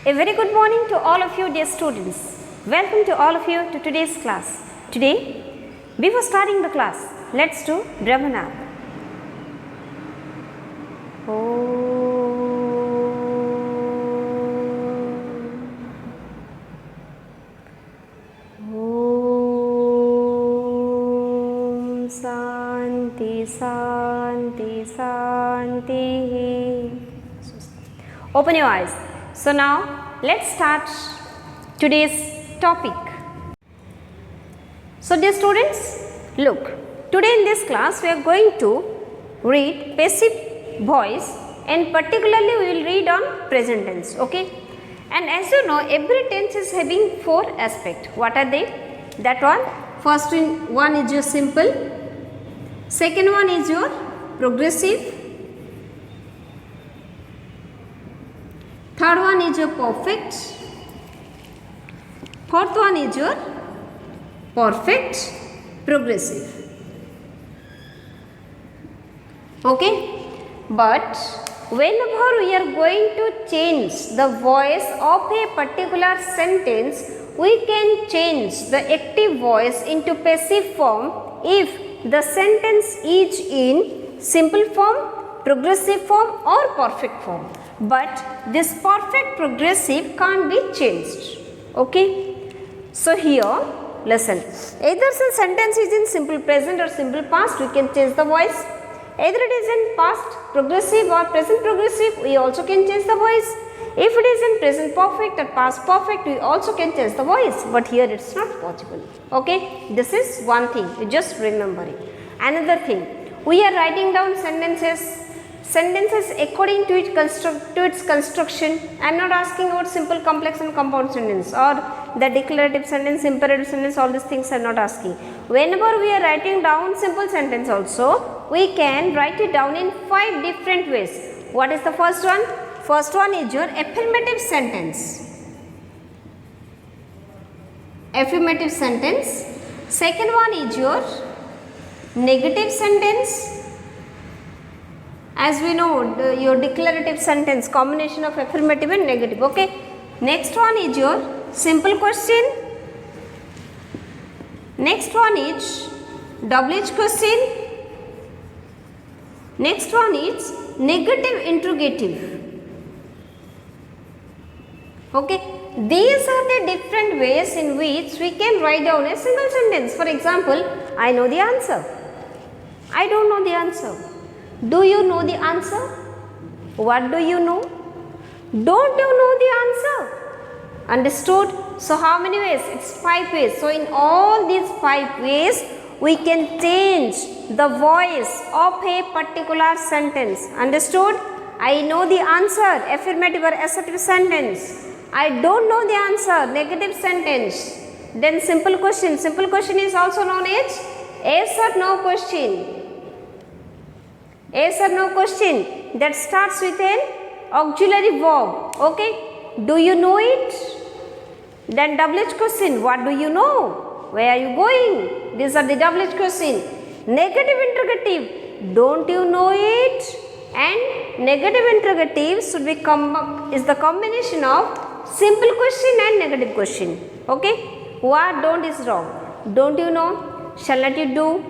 A very good morning to all of you dear students. Welcome to all of you to today's class. Today, before starting the class, let's do Brahmanam. Santi, Santi, Santi. Open your eyes. So now let's start today's topic. So dear students, look, today in this class we are going to read passive voice and particularly we will read on present tense, okay? And as you know, every tense is having four aspects. What are they? That one, first one is your simple, second one is your progressive, third one is your perfect, fourth one is your perfect progressive. Okay, but whenever we are going to change the voice of a particular sentence, we can change the active voice into passive form if the sentence is in simple form, progressive form or perfect form. But this perfect progressive can't be changed. Okay. So here listen, either the sentence is in simple present or simple past, we can change the voice. Either it is in past progressive or present progressive, we also can change the voice. If it is in present perfect or past perfect, we also can change the voice, but here it is not possible. Okay, this is one thing, you just remember it. Another thing, we are writing down sentences according to its construction. I am not asking about simple, complex and compound sentence or the declarative sentence, imperative sentence, all these things I am not asking. Whenever we are writing down simple sentence also, we can write it down in 5 different ways. What is the first one? First one is your affirmative sentence. Affirmative sentence. Second one is your negative sentence. As we know, your declarative sentence, combination of affirmative and negative. Okay. Next one is your simple question. Next one is WH question. Next one is negative interrogative. Okay. These are the different ways in which we can write down a single sentence. For example, I know the answer. I don't know the answer. Do you know the answer? What do you know? Don't you know the answer? Understood? So how many ways? It's 5 ways. So in all these 5 ways, we can change the voice of a particular sentence. Understood? I know the answer, affirmative or assertive sentence. I don't know the answer, negative sentence. Then simple question. Simple question is also known as yes or no question. Yes or no question that starts with an auxiliary verb. Okay. Do you know it? Then WH question. What do you know? Where are you going? These are the WH question. Negative interrogative. Don't you know it? And negative interrogative should be is the combination of simple question and negative question. Okay. What don't is wrong. Don't you know? Shall not you do?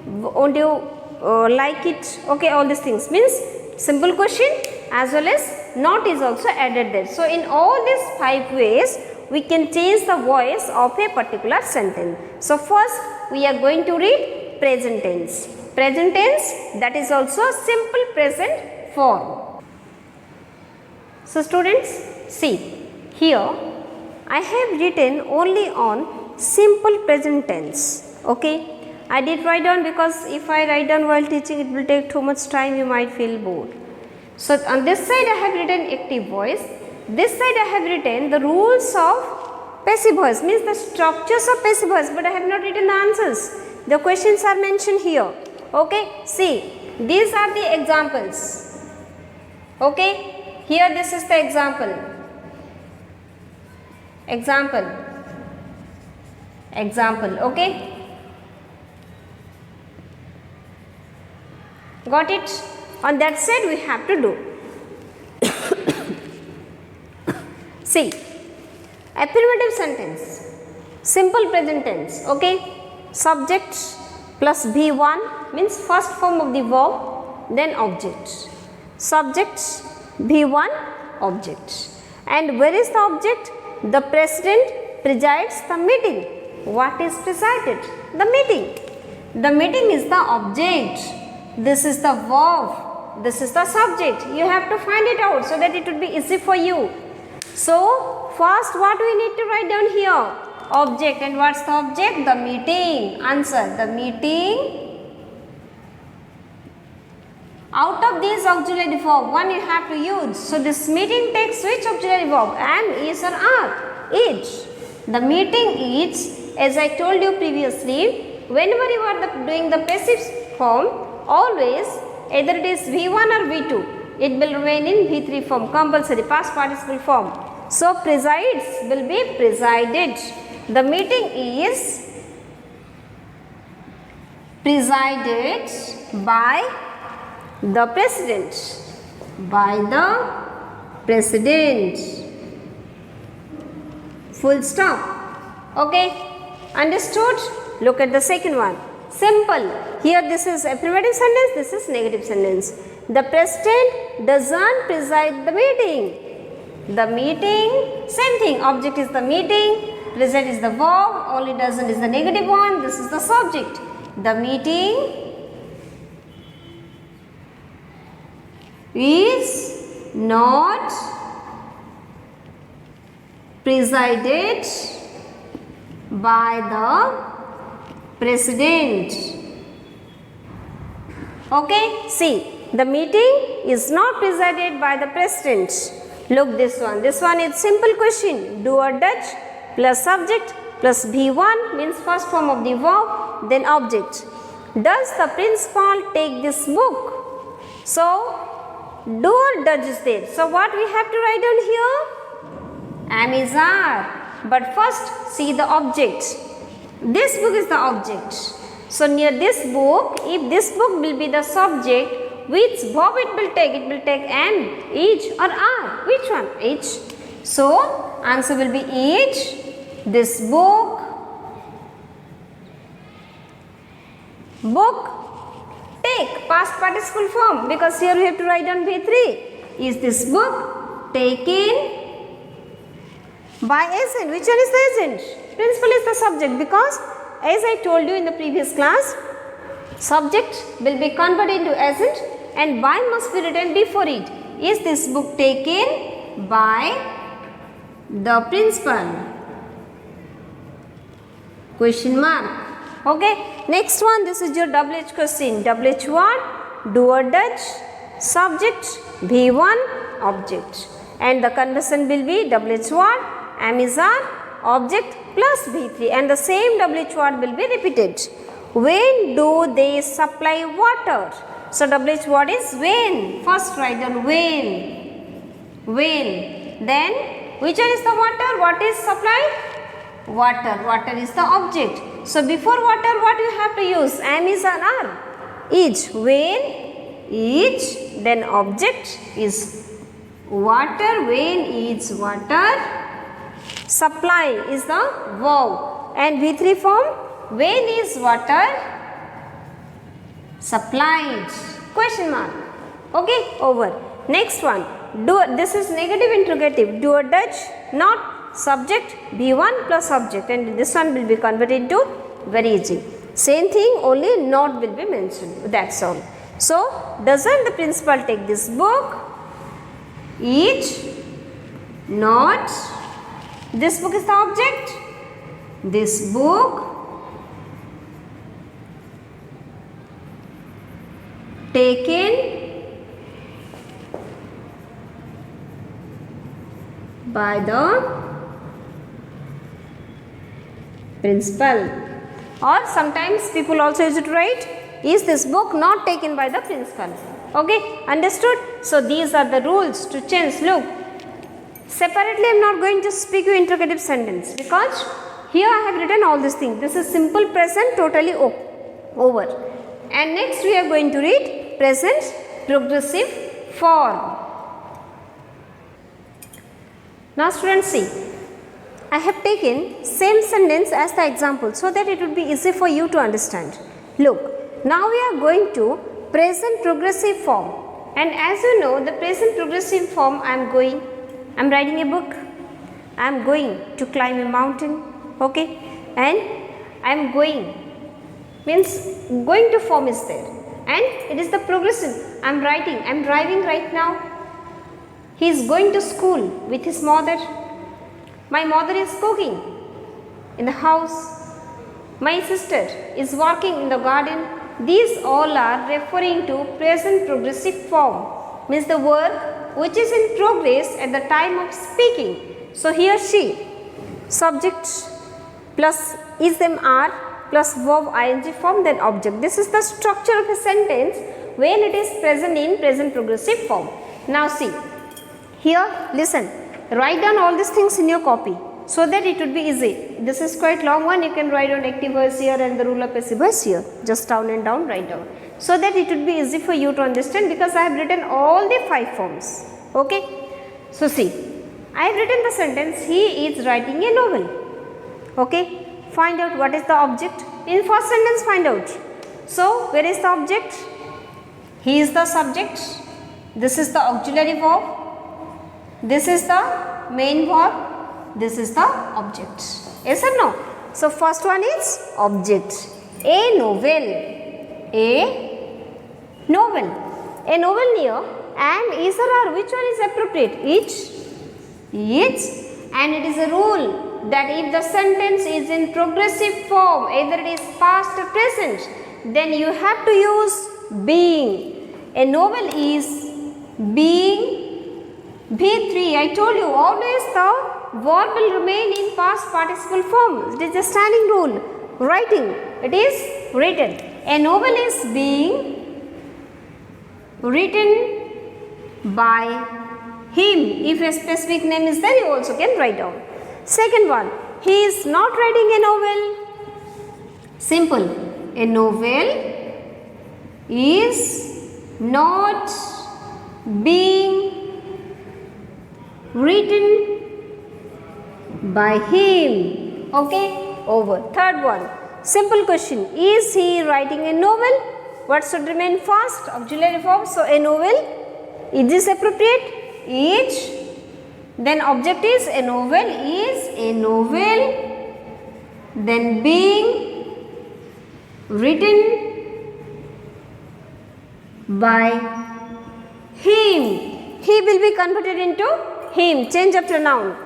Won't you like it? Okay, all these things means simple question as well as not is also added there. So in all these 5 ways we can change the voice of a particular sentence. So first we are going to read present tense. Present tense, that is also simple present form. So students, see here I have written only on simple present tense. Okay. I did write down because if I write down while teaching it will take too much time, you might feel bored. So on this side I have written active voice, this side I have written the rules of passive voice, means the structures of passive voice, but I have not written the answers. The questions are mentioned here. Okay, see these are the examples. Okay, here this is the example. Example, okay. Got it? On that side we have to do. See, affirmative sentence, simple present tense, okay. Subject plus V1 means first form of the verb, then object. Subject, V1, object. And where is the object? The president presides the meeting. What is presided? The meeting. The meeting is the object. This is the verb. This is the subject. You have to find it out so that it would be easy for you. So, first what we need to write down here? Object. And what's the object? The meeting. Answer. The meeting. Out of these auxiliary verb, one you have to use. So, this meeting takes which auxiliary verb? Am, is or are? Each. The meeting is, as I told you previously, whenever you are doing the passive form, always either it is V1 or V2, it will remain in V3 form, compulsory past participle form. So, presides will be presided. The meeting is presided by the president. By the president. Full stop. Okay. Understood? Look at the second one. Simple. Here this is affirmative sentence, this is negative sentence. The president doesn't preside the meeting. The meeting, same thing. Object is the meeting, preside is the verb, only doesn't is the negative one, this is the subject. The meeting is not presided by the president. Okay, see, the meeting is not presided by the president. Look this one. This one is simple question. Do or does plus subject plus V1 means first form of the verb, then object. Does the principal take this book? So, do or does is there. So, what we have to write down here? Am is are. But first see the object. This book is the object. So, near this book, if this book will be the subject, which verb it will take? It will take am, each or are. Which one? Each. So, answer will be each. This book. Book. Take past participle form because here we have to write down V3. Is this book taken by agent? Which one is the agent? Principal is the subject because as I told you in the previous class, subject will be converted into agent and by must be written before it. Is this book taken by the principal? Question mark. Okay. Next one, this is your WH question. WH what? Do or does, subject, V1, object. And the conversion will be WH what? Am is are, object plus V3 and the same WH word will be repeated. When do they supply water? So, WH word is when. First write down when. When. Then, which one is the water? What is supplied? Water. Water is the object. So, before water what you have to use? Am is an are. Each. When, each. Then object is water. When is water. Supply is the verb and V3 form when is water supplied? Question mark. Okay, over. Next one. Do, this is negative interrogative. Do or does not subject V1 plus subject and this one will be converted to very easy. Same thing, only not will be mentioned. That's all. So, doesn't the principal take this book? Each, not. This book is the object. This book taken by the principal. Or sometimes people also use it to write, is this book not taken by the principal? Okay, understood? So, these are the rules to change. Look. Separately, I am not going to speak you interrogative sentence because here I have written all these things. This is simple present totally over. And next we are going to read present progressive form. Now students, see, I have taken same sentence as the example so that it would be easy for you to understand. Look, now we are going to present progressive form, and as you know the present progressive form I am writing a book, I am going to climb a mountain, okay, and I am going means going to form is there, and it is the progressive. I am writing, I am driving right now. He is going to school with his mother. My mother is cooking in the house. My sister is working in the garden. These all are referring to present progressive form, means the work which is in progress at the time of speaking. So here she, subject plus is them are plus verb ing form then object. This is the structure of a sentence when it is present in present progressive form. Now see, here listen, write down all these things in your copy so that it would be easy. This is quite long one, you can write down active voice here and the rule of passive voice here, just down and down, write down, so that it would be easy for you to understand, because I have written all the 5 forms, okay. So see, I have written the sentence, he is writing a novel, okay. Find out what is the object. In first sentence find out. So where is the object? He is the subject. This is the auxiliary verb. This is the main verb. This is the object. Yes or no? So first one is object. A novel. A novel. A novel near am, is or are. Which one is appropriate? Each. And it is a rule that if the sentence is in progressive form, either it is past or present, then you have to use being. A novel is being B3. I told you always the verb will remain in past participle form. It is a standing rule. Writing, it is written. A novel is being written by him. If a specific name is there, you also can write down. Second one, he is not writing a novel. Simple. A novel is not being written by him. Okay, over. Third one, simple question. Is he writing a novel? What should remain first? Auxiliary verb. So, a novel. Is this appropriate? Each. Then object is a novel is a novel, then being written by him. He will be converted into him, change of pronoun.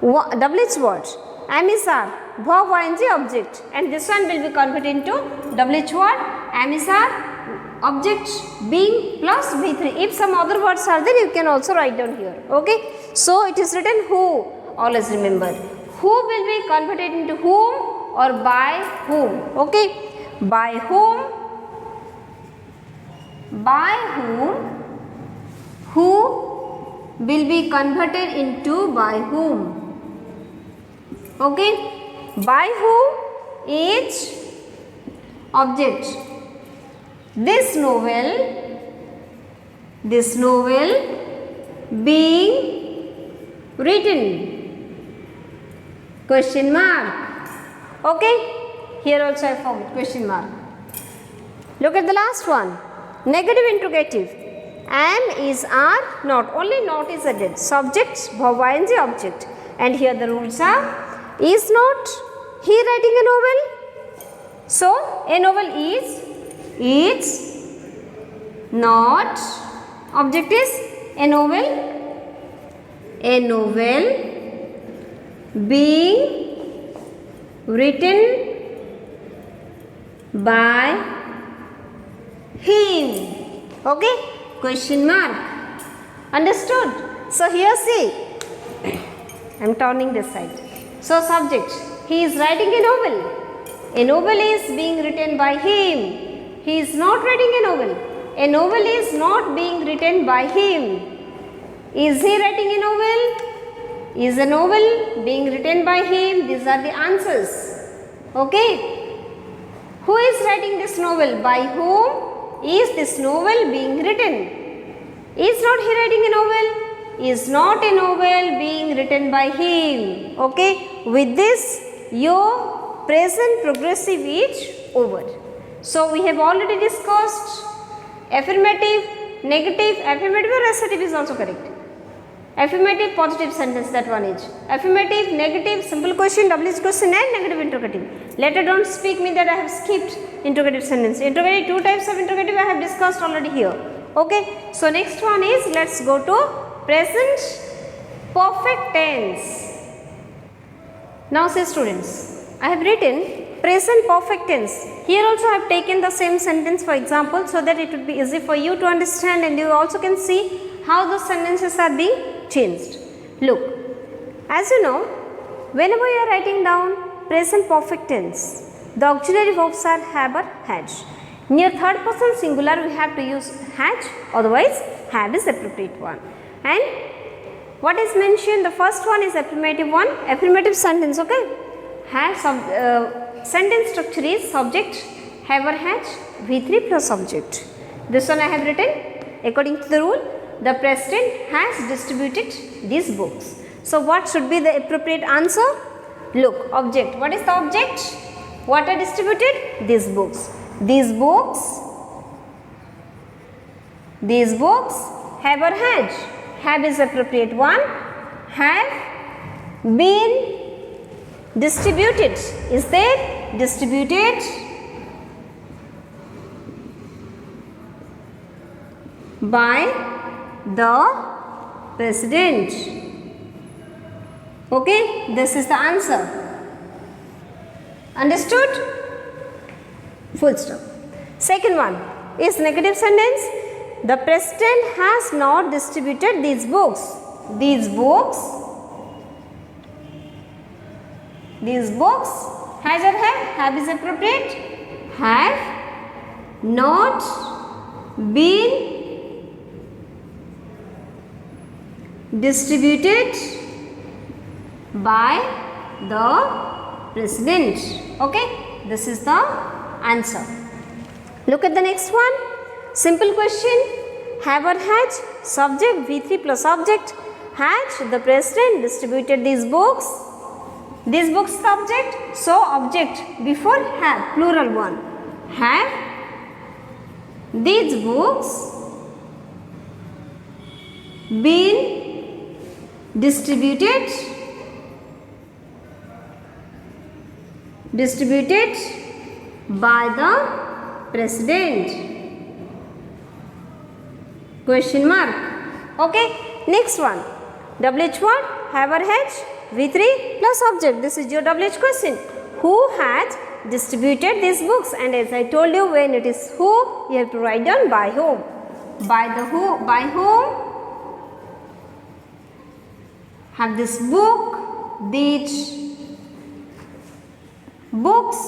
WH word, am is are, verb ing object, and this one will be converted into WH word, am is are, object being plus B3. If some other words are there, you can also write down here. Okay. So it is written who. Always remember, who will be converted into whom or by whom. Okay. By whom. By whom. Who will be converted into by whom. Okay. By who is object. This novel being written, question mark. Okay, here also I found question mark. Look at the last one, negative interrogative. Am, is, are, not. Only not is added. Subject, verb ing object. And here the rules are, is not he writing a novel? So a novel is not, object is a novel being written by him. Okay, question mark. Understood? So here see, I am turning this side. So subject, he is writing a novel. A novel is being written by him. He is not writing a novel. A novel is not being written by him. Is he writing a novel? Is a novel being written by him? These are the answers. Okay. Who is writing this novel? By whom is this novel being written? Is not he writing a novel? is not a novel being written by him. Okay, with this your present progressive is over. So we have already discussed affirmative, negative, affirmative or assertive is also correct. Affirmative, positive sentence, that one is. Affirmative, negative, simple question, WH question and negative interrogative. Later don't speak me that I have skipped interrogative sentence. Interrogative, two types of interrogative I have discussed already here. Okay, so next one is, let's go to present perfect tense. Now say students, I have written present perfect tense. Here also I have taken the same sentence for example, so that it would be easy for you to understand and you also can see how those sentences are being changed. Look, as you know, whenever you are writing down present perfect tense, the auxiliary verbs are have or had. Near third person singular we have to use had, otherwise have is appropriate one. And what is mentioned, the first one is affirmative one, affirmative sentence, okay. Have sentence structure is subject, have or had, V3 plus subject. This one I have written according to the rule. The president has distributed these books. So what should be the appropriate answer? Look, object. What is the object? What are distributed? These books. These books have or had. Have is appropriate one. Have been distributed. Is there? Distributed by the president. Okay, this is the answer. Understood? Full stop. Second one is negative sentence. The president has not distributed these books. These books has or have is appropriate. Have not been distributed by the president. Okay, this is the answer. Look at the next one. Simple question. Have or had, subject V3 plus object. Had, the president distributed these books. These books subject, so object before have, plural one. Have these books been distributed by the president? Question mark. Okay, next one. WH word, have or had, V3 plus object. This is your WH question. Who has distributed these books? And as I told you, when it is who, you have to write down by whom. By the who, by whom have this book, these books.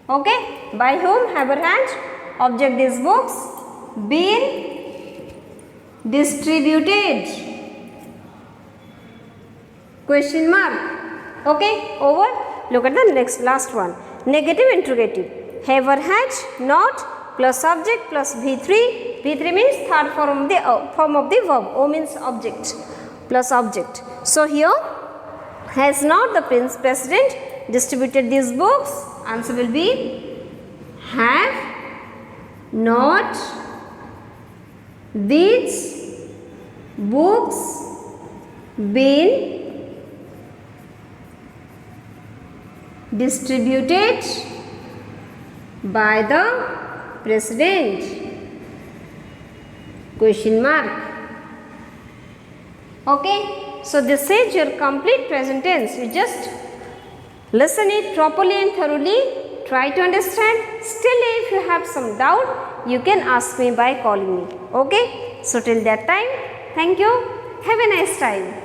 Okay, by whom, have or had, object these books, been distributed? Question mark. Okay, over. Look at the next last one. Negative interrogative. Have or had, not, plus subject plus V3. V3 means third form of the verb. O means object plus object. So here, has not the president distributed these books? Answer will be have not these books been distributed by the president? Question mark. Okay, so this is your complete present tense. You just listen it properly and thoroughly, try to understand. Still, if you have some doubt, you can ask me by calling me. Okay, so till that time, thank you. Have a nice time.